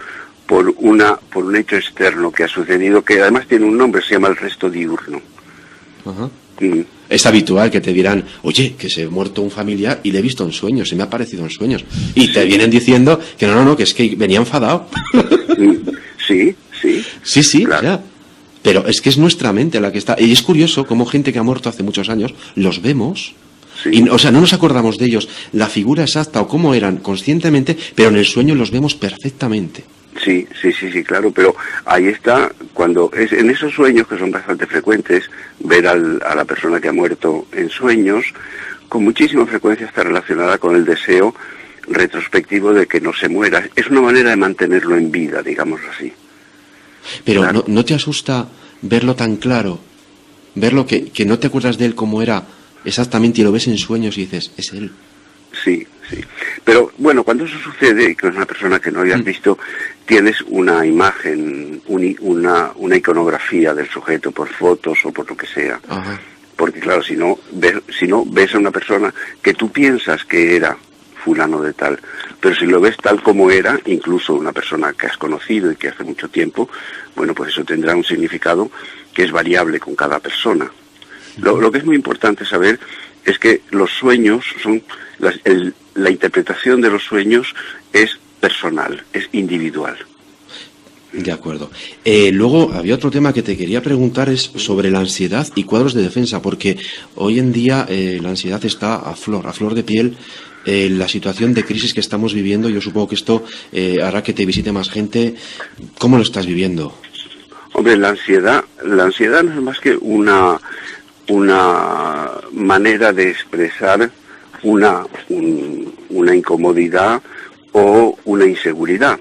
Speaker 3: por un hecho externo que ha sucedido, que además tiene un nombre, se llama el resto diurno.
Speaker 1: Ajá. Es habitual que te dirán, oye, que se ha muerto un familiar y le he visto en sueños, se me ha aparecido en sueños. Y te vienen diciendo que no, que es que venía enfadado. Sí, claro. Ya. Pero es que es nuestra mente la que está... Y es curioso cómo gente que ha muerto hace muchos años, los vemos... Y, o sea, no nos acordamos de ellos, la figura exacta o cómo eran conscientemente, pero en el sueño los vemos perfectamente.
Speaker 3: Sí, claro, pero ahí está, cuando es en esos sueños que son bastante frecuentes, ver a la persona que ha muerto en sueños, con muchísima frecuencia está relacionada con el deseo retrospectivo de que no se muera. Es una manera de mantenerlo en vida, digámoslo así.
Speaker 1: Pero claro. ¿No te asusta verlo tan claro? Verlo que no te acuerdas de él como era exactamente y lo ves en sueños y dices, es él.
Speaker 3: Sí. Pero bueno, cuando eso sucede, y que es una persona que no hayas visto, tienes una imagen, una iconografía del sujeto por fotos o por lo que sea.
Speaker 1: Ajá.
Speaker 3: Porque claro, si no ves a una persona que tú piensas que era fulano de tal, pero si lo ves tal como era, incluso una persona que has conocido y que hace mucho tiempo, bueno, pues eso tendrá un significado que es variable con cada persona. Lo que es muy importante saber es que los sueños son... La interpretación de los sueños es personal, es individual.
Speaker 1: De acuerdo. Luego había otro tema que te quería preguntar, es sobre la ansiedad y cuadros de defensa, porque hoy en día la ansiedad está a flor de piel. La situación de crisis que estamos viviendo, yo supongo que esto hará que te visite más gente. ¿Cómo lo estás viviendo?
Speaker 3: Hombre, la ansiedad no es más que una manera de expresar una incomodidad o una inseguridad.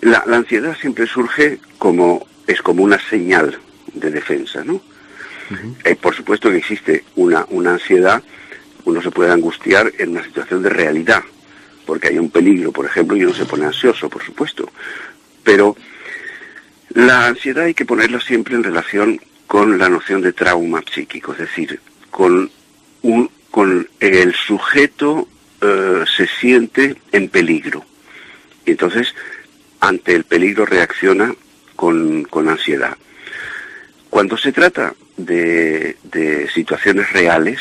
Speaker 3: La ansiedad siempre surge como una señal de defensa, ¿no? Uh-huh. Por supuesto que existe una ansiedad, uno se puede angustiar en una situación de realidad, porque hay un peligro, por ejemplo, y uno se pone ansioso, por supuesto. Pero la ansiedad hay que ponerla siempre en relación con la noción de trauma psíquico, es decir, con el sujeto se siente en peligro. Y entonces, ante el peligro reacciona con ansiedad. Cuando se trata de situaciones reales,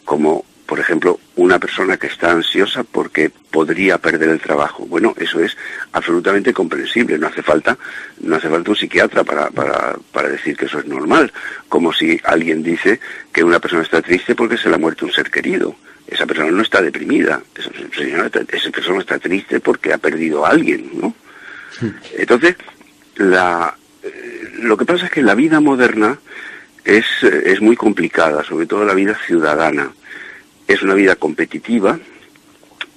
Speaker 3: como Por ejemplo, una persona que está ansiosa porque podría perder el trabajo. Bueno, eso es absolutamente comprensible. No hace falta un psiquiatra para decir que eso es normal. Como si alguien dice que una persona está triste porque se le ha muerto un ser querido. Esa persona no está deprimida. Esa persona está triste porque ha perdido a alguien, ¿no? Entonces, lo que pasa es que la vida moderna es muy complicada, sobre todo la vida ciudadana. Es una vida competitiva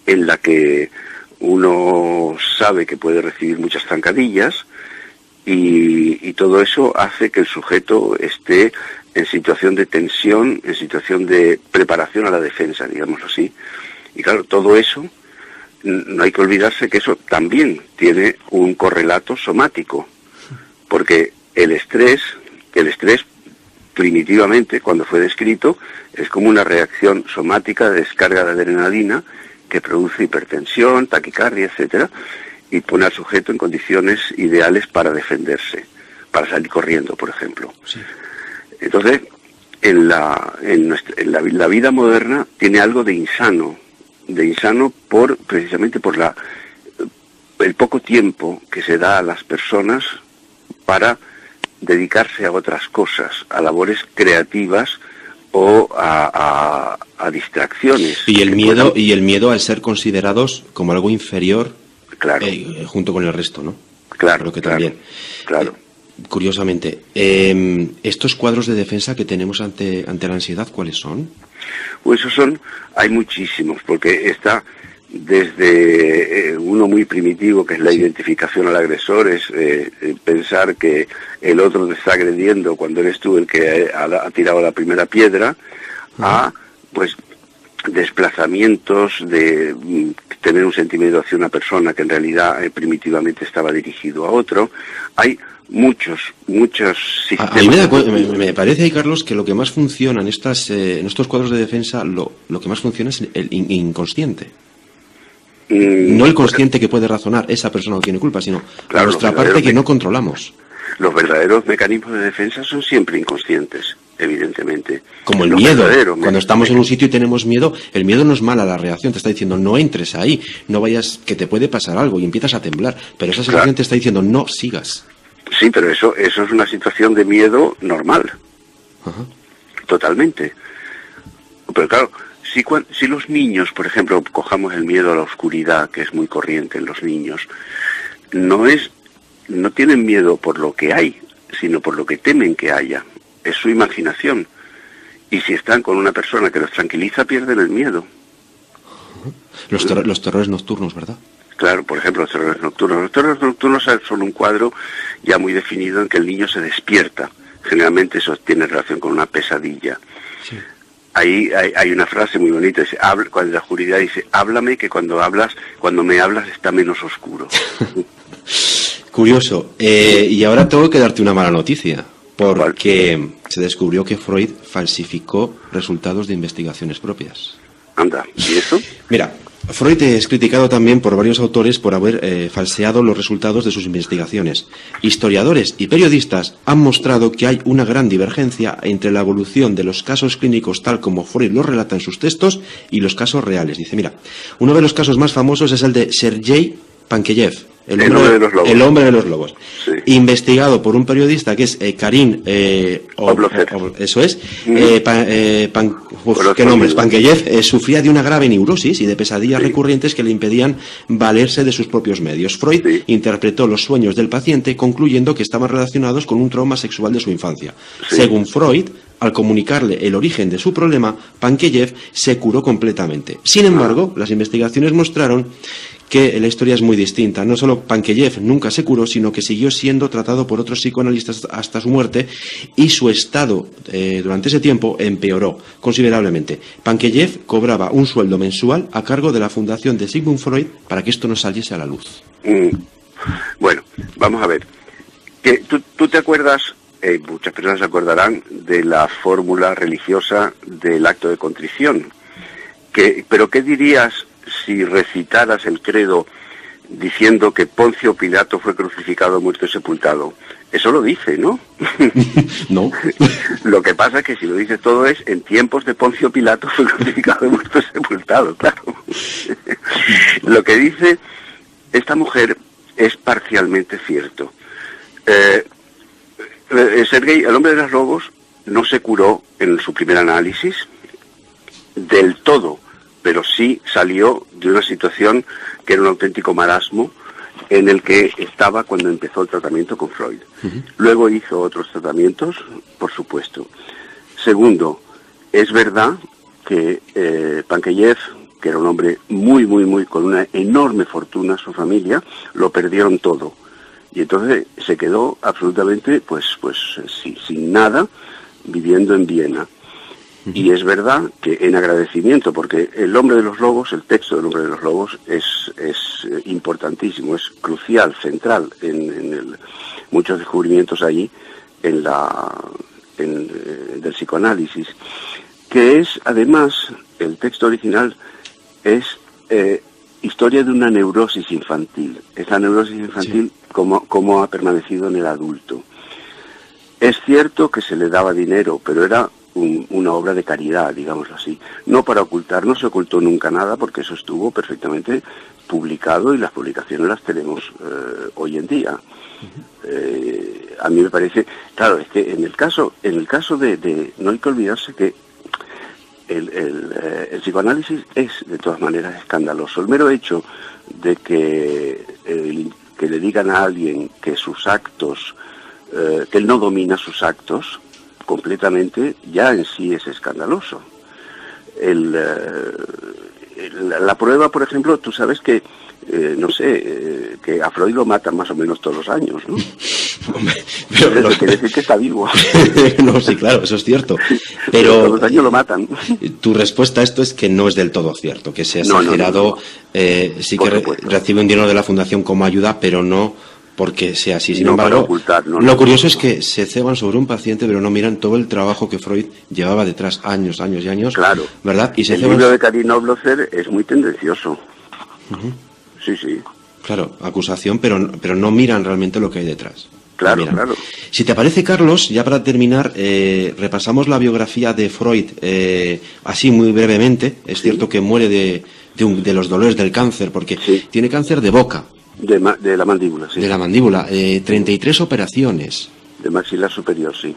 Speaker 3: en la que uno sabe que puede recibir muchas zancadillas y todo eso hace que el sujeto esté en situación de tensión, en situación de preparación a la defensa, digámoslo así. Y claro, todo eso, no hay que olvidarse que eso también tiene un correlato somático, porque el estrés primitivamente, cuando fue descrito, es como una reacción somática de descarga de adrenalina que produce hipertensión, taquicardia, etcétera, y pone al sujeto en condiciones ideales para defenderse, para salir corriendo, por ejemplo. Sí. Entonces, la vida moderna tiene algo de insano precisamente por el poco tiempo que se da a las personas para dedicarse a otras cosas, a labores creativas o a distracciones.
Speaker 1: Y el miedo al ser considerados como algo inferior,
Speaker 3: claro,
Speaker 1: junto con el resto, ¿no?
Speaker 3: Claro,
Speaker 1: creo que también.
Speaker 3: Claro.
Speaker 1: Curiosamente, estos cuadros de defensa que tenemos ante la ansiedad, ¿cuáles son?
Speaker 3: Pues hay muchísimos, porque está desde uno muy primitivo, que es la identificación al agresor, es pensar que el otro te está agrediendo cuando eres tú el que ha tirado la primera piedra, a pues desplazamientos de tener un sentimiento hacia una persona que en realidad primitivamente estaba dirigido a otro. Hay muchos sistemas.
Speaker 1: A mí me parece ahí, Carlos, que lo que más funciona en estos cuadros de defensa, lo que más funciona es el inconsciente. No el consciente que puede razonar, esa persona no tiene culpa, sino nuestra parte que no controlamos.
Speaker 3: Los verdaderos mecanismos de defensa son siempre inconscientes, evidentemente.
Speaker 1: Como el miedo. Cuando estamos en un sitio y tenemos miedo, el miedo no es mala la reacción, te está diciendo no entres ahí, no vayas, que te puede pasar algo, y empiezas a temblar. Pero esa sensación te está diciendo no sigas.
Speaker 3: Sí, pero eso es una situación de miedo normal. Ajá. Totalmente. Pero claro, si los niños, por ejemplo, cojamos el miedo a la oscuridad, que es muy corriente en los niños, no tienen miedo por lo que hay, sino por lo que temen que haya. Es su imaginación. Y si están con una persona que los tranquiliza, pierden el miedo.
Speaker 1: Los terrores nocturnos, ¿verdad?
Speaker 3: Claro, por ejemplo, los terrores nocturnos. Los terrores nocturnos son un cuadro ya muy definido en que el niño se despierta. Generalmente eso tiene relación con una pesadilla. Sí. Ahí hay una frase muy bonita, dice, cuando la oscuridad dice, háblame, que cuando me hablas está menos oscuro.
Speaker 1: Curioso. Y ahora tengo que darte una mala noticia, porque se descubrió que Freud falsificó resultados de investigaciones propias.
Speaker 3: Anda, ¿y eso?
Speaker 1: Mira, Freud es criticado también por varios autores por haber falseado los resultados de sus investigaciones. Historiadores y periodistas han mostrado que hay una gran divergencia entre la evolución de los casos clínicos tal como Freud los relata en sus textos y los casos reales. Dice, mira, uno de los casos más famosos es el de Sergei Pankejev, el hombre de los lobos. Sí. Investigado por un periodista que es Karim eso es, ¿qué nombre es? Pankejev sufría de una grave neurosis y de pesadillas recurrentes que le impedían valerse de sus propios medios. Freud interpretó los sueños del paciente concluyendo que estaban relacionados con un trauma sexual de su infancia. Según Freud, al comunicarle el origen de su problema, Pankejev se curó completamente. Sin embargo, las investigaciones mostraron que la historia es muy distinta. No solo Pankejev nunca se curó, sino que siguió siendo tratado por otros psicoanalistas hasta su muerte y su estado durante ese tiempo empeoró considerablemente. Pankejev cobraba un sueldo mensual a cargo de la fundación de Sigmund Freud para que esto no saliese a la luz.
Speaker 3: Bueno, vamos a ver. Que ¿Tú te acuerdas, muchas personas se acordarán de la fórmula religiosa del acto de contrición? Pero ¿qué dirías si recitaras el credo diciendo que Poncio Pilato fue crucificado, muerto y sepultado. Eso lo dice, ¿no?
Speaker 1: No.
Speaker 3: Lo que pasa es que si lo dice todo es, en tiempos de Poncio Pilato fue crucificado, muerto y sepultado, claro. Lo que dice esta mujer es parcialmente cierto. Sergei, el hombre de los lobos, no se curó en su primer análisis del todo, pero sí salió de una situación que era un auténtico marasmo en el que estaba cuando empezó el tratamiento con Freud. Luego hizo otros tratamientos, por supuesto. Segundo, es verdad que Pankejeff, que era un hombre muy, con una enorme fortuna, su familia, lo perdieron todo. Y entonces se quedó absolutamente, sin nada, viviendo en Viena. Y es verdad que en agradecimiento, porque el hombre de los lobos, el texto del hombre de los lobos es importantísimo, es crucial, central en muchos descubrimientos allí del psicoanálisis, que es además, el texto original es historia de una neurosis infantil. Es la neurosis infantil como ha permanecido en el adulto. Es cierto que se le daba dinero, pero era una obra de caridad, digámoslo así. No para ocultar, no se ocultó nunca nada, porque eso estuvo perfectamente publicado y las publicaciones las tenemos hoy en día. A mí me parece, claro, es que en el caso de no hay que olvidarse que el psicoanálisis es de todas maneras escandaloso. El mero hecho de que le digan a alguien que sus actos, que él no domina sus actos completamente, ya en sí es escandaloso. La prueba, por ejemplo, tú sabes que, que a Freud lo matan más o menos todos los años, ¿no? Pero eso quiere decir que está vivo.
Speaker 1: No, sí, claro, eso es cierto. Pero
Speaker 3: todos los años lo matan.
Speaker 1: Tu respuesta a esto es que no es del todo cierto, que se ha exagerado. No. Sí que recibe un dinero de la Fundación como ayuda, pero no porque sea así. Sin embargo, lo curioso es que se ceban sobre un paciente, pero no miran todo el trabajo que Freud llevaba detrás, años y años.
Speaker 3: Claro.
Speaker 1: ¿Verdad? Y
Speaker 3: el libro de Karin Knoblocher es muy tendencioso. Sí.
Speaker 1: Claro, acusación, pero no miran realmente lo que hay detrás.
Speaker 3: Claro.
Speaker 1: Si te parece, Carlos, ya para terminar, repasamos la biografía de Freud así muy brevemente. Es cierto que muere de los dolores del cáncer, porque tiene cáncer de boca.
Speaker 3: De la mandíbula, sí.
Speaker 1: De la mandíbula. 33 operaciones.
Speaker 3: De maxilar superior, sí.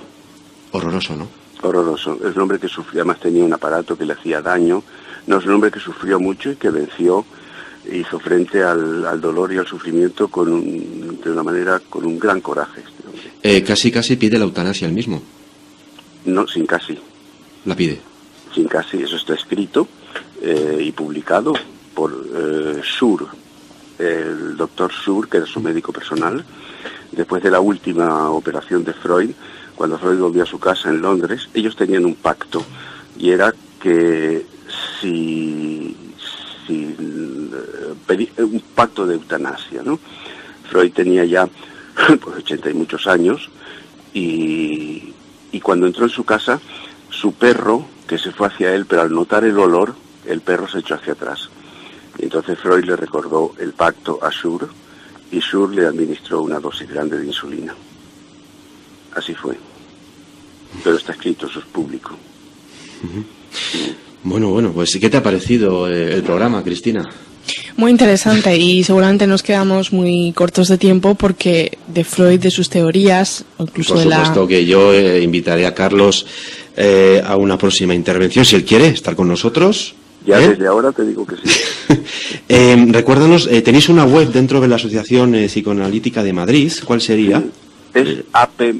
Speaker 1: Horroroso, ¿no?
Speaker 3: Horroroso. Es un hombre que sufría, además tenía un aparato que le hacía daño. No, es un hombre que sufrió mucho y que venció, hizo frente al dolor y al sufrimiento de una manera, con un gran coraje. Este hombre.
Speaker 1: Casi pide la eutanasia él mismo.
Speaker 3: No, sin casi.
Speaker 1: La pide.
Speaker 3: Sin casi, eso está escrito y publicado por Schur. El doctor Schur, que era su médico personal, después de la última operación de Freud, cuando Freud volvió a su casa en Londres, ellos tenían un pacto, y era que un pacto de eutanasia, ¿no? Freud tenía ya 80 y muchos años, y cuando entró en su casa, su perro, que se fue hacia él, pero al notar el olor, el perro se echó hacia atrás. Entonces Freud le recordó el pacto a Schur, y Schur le administró una dosis grande de insulina. Así fue. Pero está escrito, eso es público.
Speaker 1: Bueno, pues ¿qué te ha parecido el programa, Cristina?
Speaker 2: Muy interesante, y seguramente nos quedamos muy cortos de tiempo porque de Freud, de sus teorías, incluso
Speaker 1: por supuesto que yo invitaré a Carlos a una próxima intervención, si él quiere estar con nosotros.
Speaker 3: Ya desde ahora te digo que sí.
Speaker 1: Recuérdanos, tenéis una web dentro de la Asociación Psicoanalítica de Madrid. ¿Cuál sería?
Speaker 3: Es AP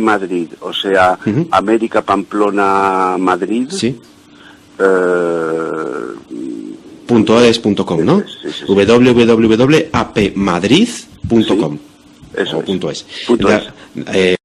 Speaker 3: Madrid, o sea, América Pamplona Madrid.
Speaker 1: Sí. .es.com, ¿no? Sí. www.apmadrid.com.
Speaker 3: Eso
Speaker 1: es.
Speaker 3: .es.